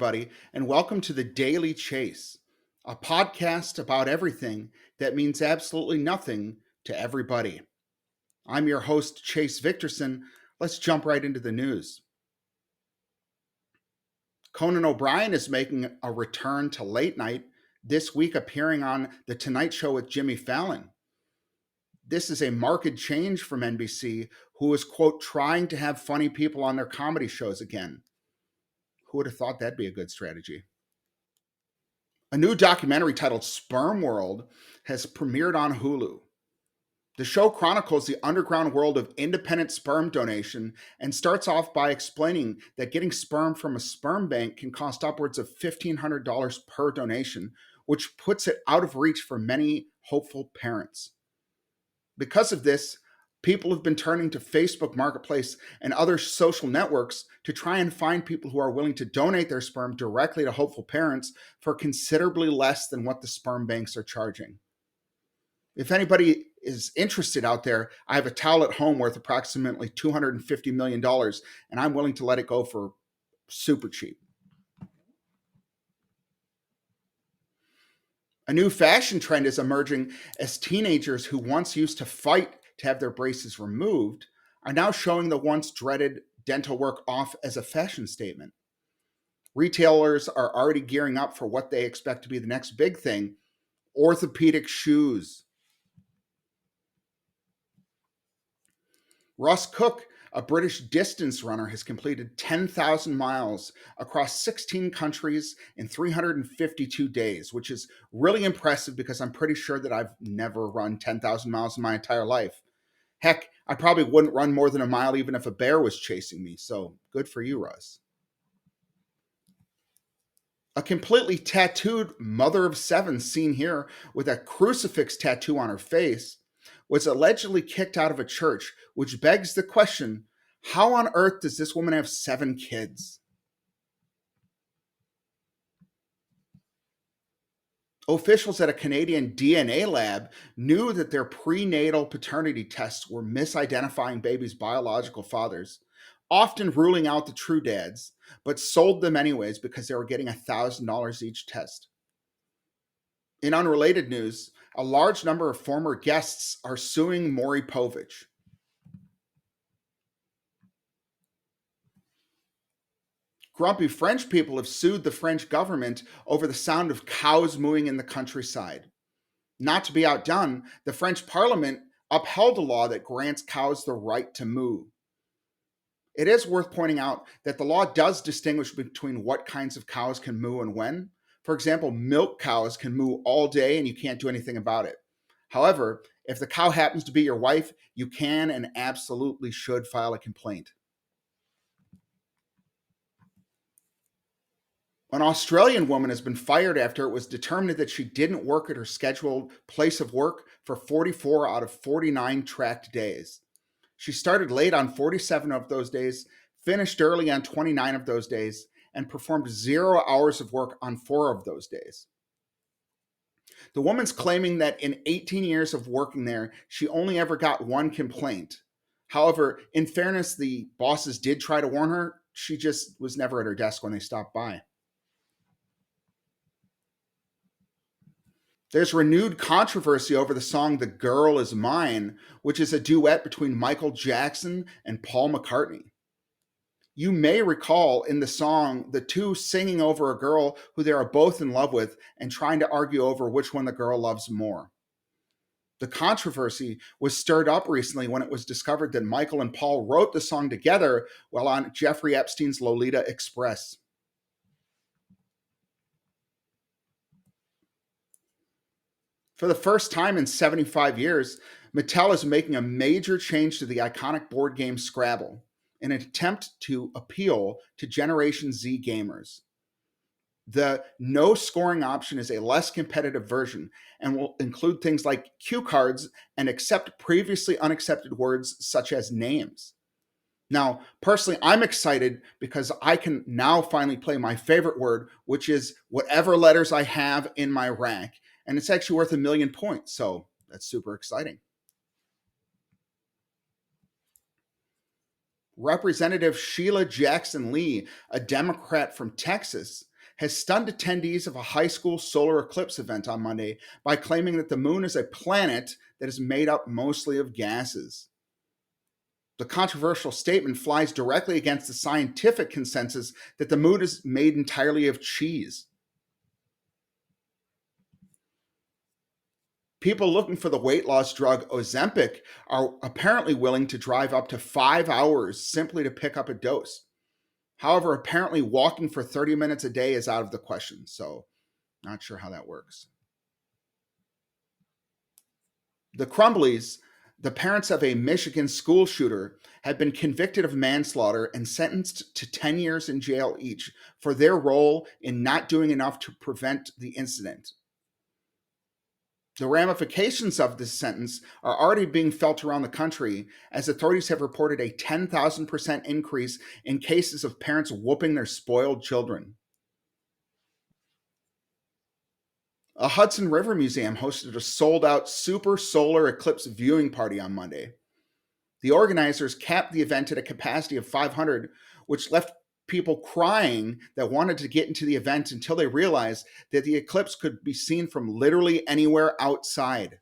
everybody, and welcome to the Daily Chase, a podcast about everything that means absolutely nothing to everybody. I'm your host, Chase Victorson. Let's jump right into the news. Conan O'Brien is making a return to late night, this week appearing on The Tonight Show with Jimmy Fallon. This is a marked change from NBC, who is, quote, trying to have funny people on their comedy shows again. Who would have thought that'd be a good strategy? A new documentary titled Sperm has premiered on Hulu. The show chronicles the underground world of independent sperm donation and starts off by explaining that getting sperm from a sperm bank can cost upwards of $1,500 per donation, which puts it out of reach for many hopeful parents. Because of this, people have been turning to Facebook Marketplace and other social networks to try and find people who are willing to donate their sperm directly to hopeful parents for considerably less than what the sperm banks are charging. If anybody is interested out there, I have a towel at home worth approximately $250 million, and I'm willing to let it go for super cheap. A new fashion trend is emerging as teenagers who once used to fight to have their braces removed are now showing the once dreaded dental work off as a fashion statement. Retailers are already gearing up for what they expect to be the next big thing: orthopedic shoes. Russ Cook, a British distance runner, has completed 10,000 miles across 16 countries in 352 days, which is really impressive because I'm pretty sure that I've never run 10,000 miles in my entire life. Heck, I probably wouldn't run more than a mile even if a bear was chasing me, so good for you, Russ. A completely tattooed mother of seven, seen here with a crucifix tattoo on her face, was allegedly kicked out of a church, which begs the question: how on earth does this woman have 7 kids? Officials at a Canadian DNA lab knew that their prenatal paternity tests were misidentifying babies' biological fathers, often ruling out the true dads, but sold them anyways because they were getting $1,000 each test. In unrelated news, a large number of former guests are suing Maury Povich. Grumpy French people have sued the French government over the sound of cows mooing in the countryside. Not to be outdone, the French parliament upheld a law that grants cows the right to moo. It is worth pointing out that the law does distinguish between what kinds of cows can moo and when. For example, milk cows can moo all day and you can't do anything about it. However, if the cow happens to be your wife, you can and absolutely should file a complaint. An Australian woman has been fired after it was determined that she didn't work at her scheduled place of work for 44 out of 49 tracked days. She started late on 47 of those days, finished early on 29 of those days, and performed 0 hours of work on 4 of those days. The woman's claiming that in 18 years of working there, she only ever got 1 complaint. However, in fairness, the bosses did try to warn her. She just was never at her desk when they stopped by. There's renewed controversy over the song The Girl Is Mine, which is a duet between Michael Jackson and Paul McCartney. You may recall in the song the two singing over a girl who they are both in love with and trying to argue over which one the girl loves more. The controversy was stirred up recently when it was discovered that Michael and Paul wrote the song together while on Jeffrey Epstein's Lolita Express. For the first time in 75 years, Mattel is making a major change to the iconic board game Scrabble in an attempt to appeal to Generation Z gamers. The no scoring option is a less competitive version and will include things like cue cards and accept previously unaccepted words such as names. Now, personally, I'm excited because I can now finally play my favorite word, which is whatever letters I have in my rack. And it's actually worth 1,000,000 points. So that's super exciting. Representative Sheila Jackson Lee, a Democrat from Texas, has stunned attendees of a high school solar eclipse event on Monday by claiming that the moon is a planet that is made up mostly of gases. The controversial statement flies directly against the scientific consensus that the moon is made entirely of cheese. People looking for the weight loss drug Ozempic are apparently willing to drive up to 5 hours simply to pick up a dose. However, apparently walking for 30 minutes a day is out of the question, so not sure how that works. The Crumbleys, the parents of a Michigan school shooter, have been convicted of manslaughter and sentenced to 10 years in jail each for their role in not doing enough to prevent the incident. The ramifications of this sentence are already being felt around the country as authorities have reported a 10,000% increase in cases of parents whooping their spoiled children. A Hudson River Museum hosted a sold out super solar eclipse viewing party on Monday. The organizers capped the event at a capacity of 500, which left people crying that wanted to get into the event until they realized that the eclipse could be seen from literally anywhere outside.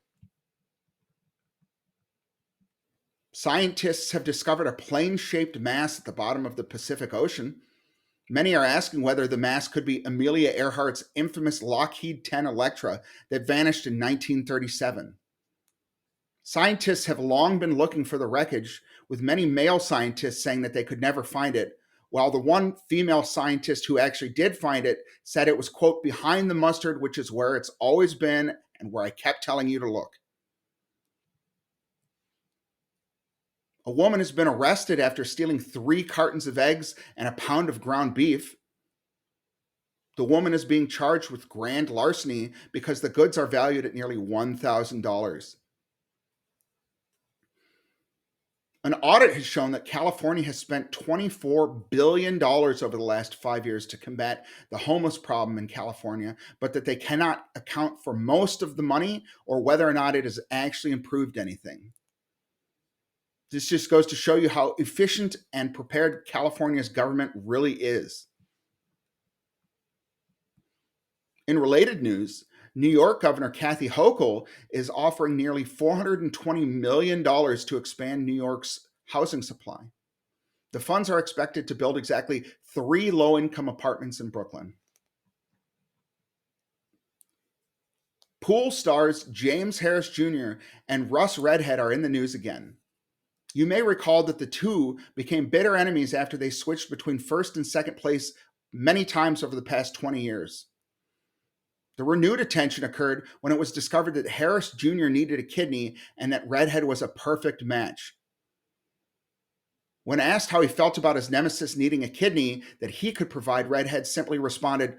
Scientists have discovered a plane shaped mass at the bottom of the Pacific Ocean. Many are asking whether the mass could be Amelia Earhart's infamous Lockheed 10 Electra that vanished in 1937. Scientists have long been looking for the wreckage, with many male scientists saying that they could never find it, while the one female scientist who actually did find it said it was, quote, behind the mustard, which is where it's always been and where I kept telling you to look. A woman has been arrested after stealing 3 cartons of eggs and a pound of ground beef. The woman is being charged with grand larceny because the goods are valued at nearly $1,000. An audit has shown that California has spent $24 billion over the last 5 years to combat the homeless problem in California, but that they cannot account for most of the money or whether or not it has actually improved anything. This just goes to show you how efficient and prepared California's government really is. In related news, New York Governor Kathy Hochul is offering nearly $420 million to expand New York's housing supply. The funds are expected to build exactly 3 low-income apartments in Brooklyn. Pool stars James Harris Jr. and Russ Redhead are in the news again. You may recall that the two became bitter enemies after they switched between first and second place many times over the past 20 years. The renewed attention occurred when it was discovered that Harris Jr. needed a kidney and that Redhead was a perfect match. When asked how he felt about his nemesis needing a kidney that he could provide, Redhead simply responded,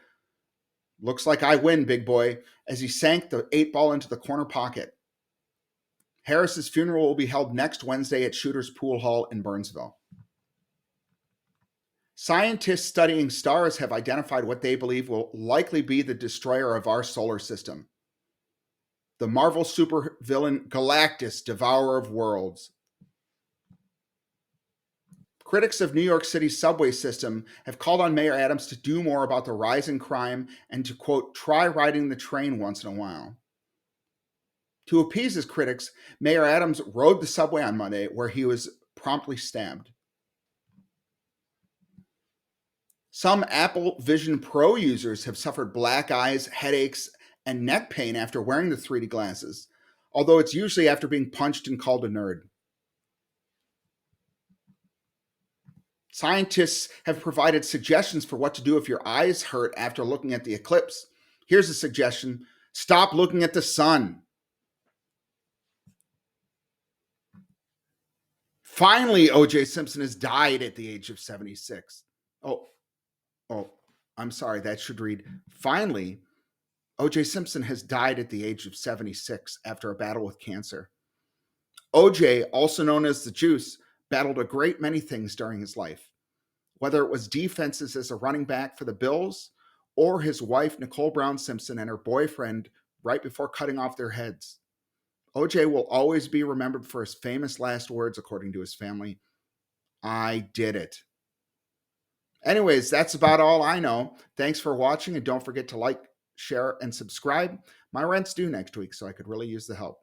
"Looks like I win, big boy," as he sank the 8-ball into the corner pocket. Harris's funeral will be held next Wednesday at Shooter's Pool Hall in Burnsville. Scientists studying stars have identified what they believe will likely be the destroyer of our solar system. The Marvel supervillain Galactus, Devourer of Worlds. Critics of New York City's subway system have called on Mayor Adams to do more about the rise in crime and to, quote, try riding the train once in a while. To appease his critics, Mayor Adams rode the subway on Monday, where he was promptly stabbed. Some Apple Vision Pro users have suffered black eyes, headaches, and neck pain after wearing the 3D glasses, although it's usually after being punched and called a nerd. Scientists have provided suggestions for what to do if your eyes hurt after looking at the eclipse. Here's a suggestion: stop looking at the sun. Finally, O.J. Simpson has died at the age of 76. Oh, I'm sorry, that should read, finally, O.J. Simpson has died at the age of 76 after a battle with cancer. O.J., also known as the Juice, battled a great many things during his life, whether it was defenses as a running back for the Bills or his wife, Nicole Brown Simpson, and her boyfriend right before cutting off their heads. O.J. will always be remembered for his famous last words, according to his family: "I did it." Anyways, that's about all I know. Thanks for watching, and don't forget to like, share, and subscribe. My rent's due next week, so I could really use the help.